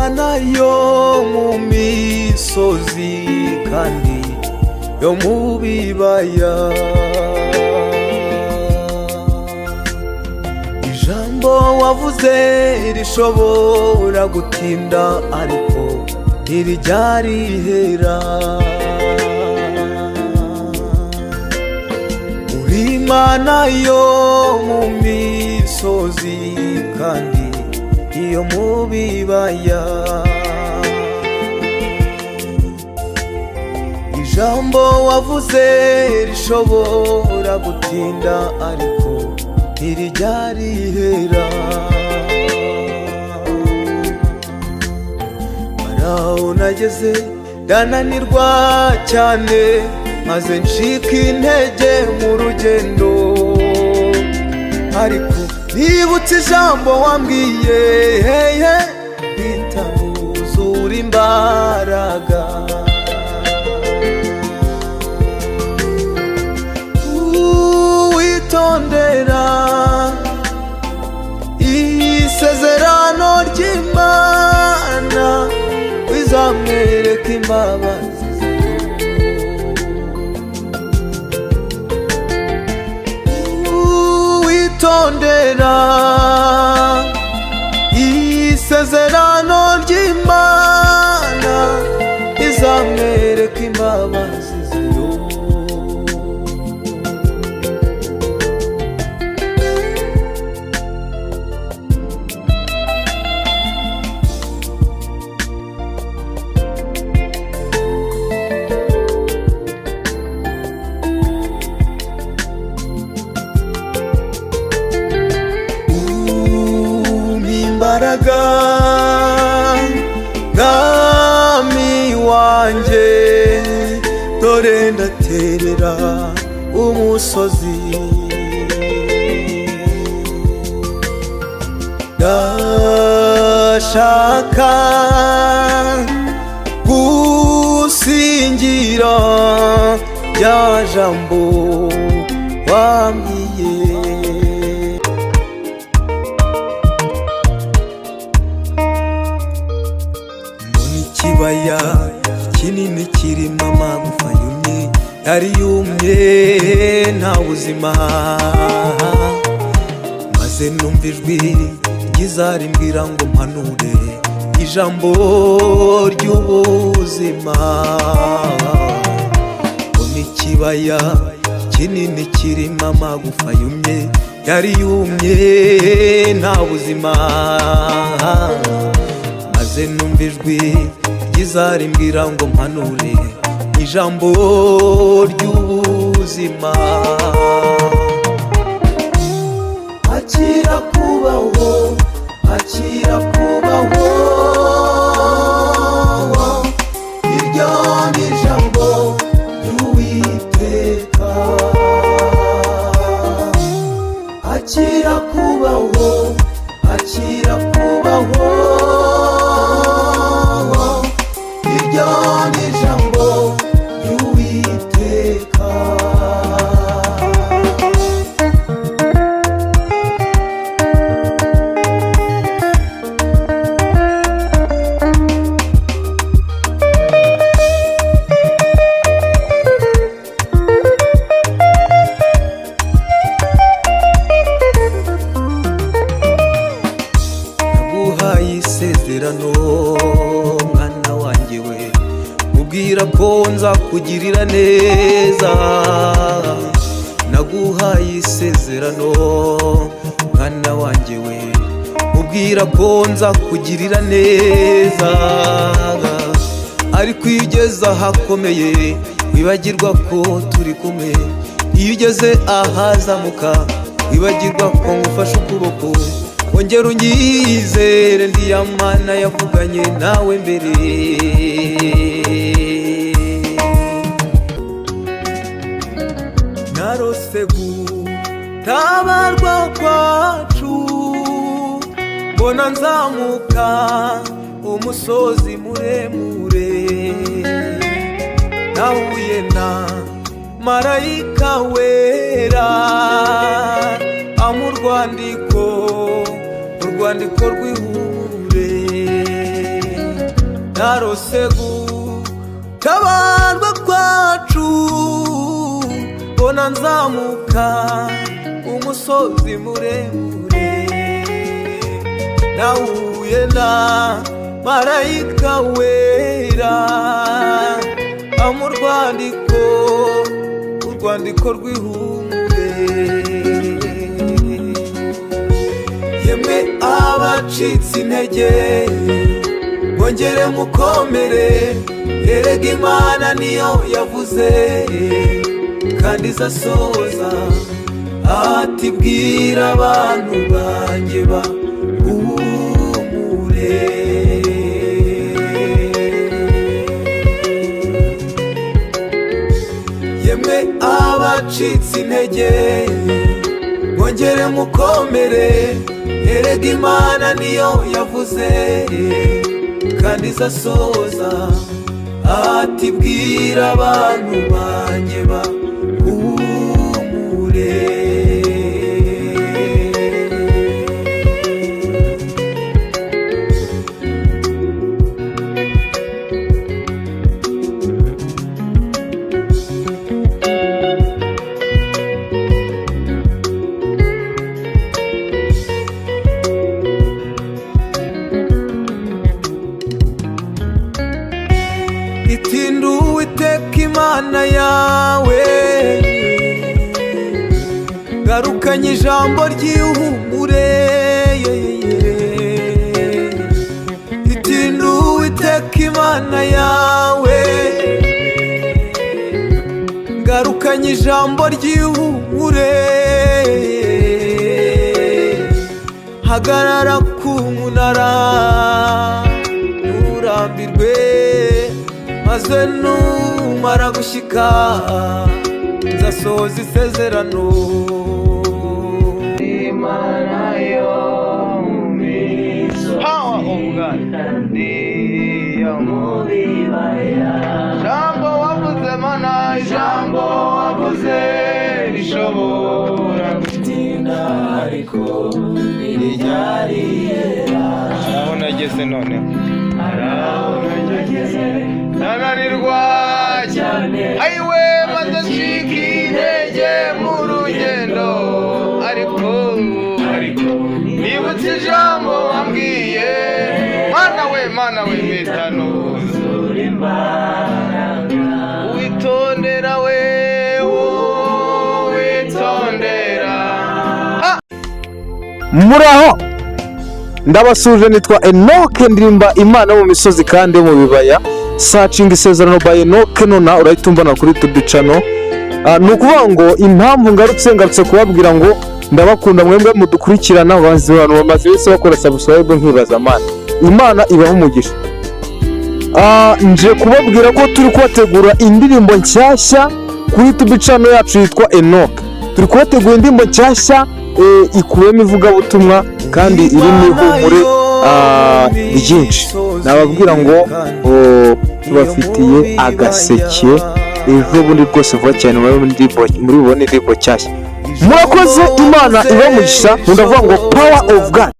Imana yo mu misozi kandi yo mu bibaya, ijambo wavuze rishobora gutinda ariko ntirijya rihera. Uri Imana yo mu misozi kandi iyo mu bibaya, ijambo wavuze rishobora gutinda ariko ntirijya rihera. Haraho nageze ndananirwa cyane maze ncika intege mu rugendo, ariko nibutse ijambo wambwiye ritanuzura imbaraga. Witondera isezerano ry'Imana, wizamwereka imbabazi. Witondera isezerano ry'Imana, izamwereka imbabazi. Imbaraga mwami wanjye, dore ndaterera umusozi, ndashaka gusingira rya jambo wambwiye. Ikibaya kinini kirimo amagufa yumye, yari yumye nta buzima, maze numva ijwi ryiza rimbwira ngo mpanure ijambo ry'ubuzima. Mbona ikibaya kinini kirimo amagufa yumye, yari yumye nta buzima, maze numva ijwi ryiza rimbwira ngo mpanure ijambo ry'ubuzima. Akira kubaho, akira kubaho, iryo ni ijambo ry'Uwiteka. Akira kubaho, akira kubaho, iryo ni ijambo ry'Uwiteka. Naguhaye isezerano mwana wanjye we, mubwira ko nzakugirira neza. Naguhaye isezerano mwana wanjye we, mubwira ko nzakugirira neza, ariko iyo ugeze ahakomeye wibagirwa ko turi kumwe. Iyo ugeze ahazamuka wibagirwa ko ngufashe ukuboko. Ongera unyizere, ndi ya Mana yavuganye nawe mbere. Narose gutabarwa kwacu, mbona nzamuka umusozi muremure, nahuye na marayika wera amurwandiko, urwandiko rw'ihumure. narose gutabarwa kwacu, mbona nzamuka umusozi muremure, nahuye na marayika wera ampa urwandiko rw'ihumure. Yemwe abacitse intege mwongere mukomere, erega Imana niyo yavuze kandi izasohoza, ati bwira abantu banjye bahumure. Yemwe abacitse intege mwongere mukomere, erega Imana niyo yavuze kandi izasohoza, ati bwira abantu banjye bahumure. Itinda Uwiteka Imana yawe, garukanye ijambo ry'ihumure. Itinda Uwiteka Imana yawe, garukanye ijambo ry'ihumure. Hagarara ku munara nturambirwe, maze numara gushyika nzasohoza isezerano. Imana yo mu misozi kandi yo mu bibaya, ijambo wavuze Mana, ijambo wavuze rishobora gutinda ariko ntiryarihera. Aho nageze none, aho nageze nananirwa cyane, ayiwe maze ncika intege mu rugendo, ariko nibutse ijambo wambwiye. Mana we mpita nuzura imbaraga, witondera we witondera. Muraho, ndabasuje, nitwa Enoke, ndirimba Imana mu misozi kandi yo mu bibaya. Searching isezerano by Enoke, nona urahita umbona kuri YouTube channel. Ni ukuvuga ngo impamvu ngarutse kubabwira ngo ndabakunda mwebwe mudukurikirana, abantu bamaze wese bakora subscribe, nkibaza Imana ibaho umugisha. Nje kubabwira ko turi kubategura indirimbo nshyashya kuri YouTube channel yacu yitwa Enoke. Turi kubategura indirimbo nshyashya ikubiyemo ivugabutumwa kandi irimo ihumure ryinshi. Nababwira ngo tubafitiye agaseke ejo bundi rwose vuba cyane muri bubone indirimbo nshyashya. Murakoze, Imana ibaho umugisha. Ndavuga ngo power of God.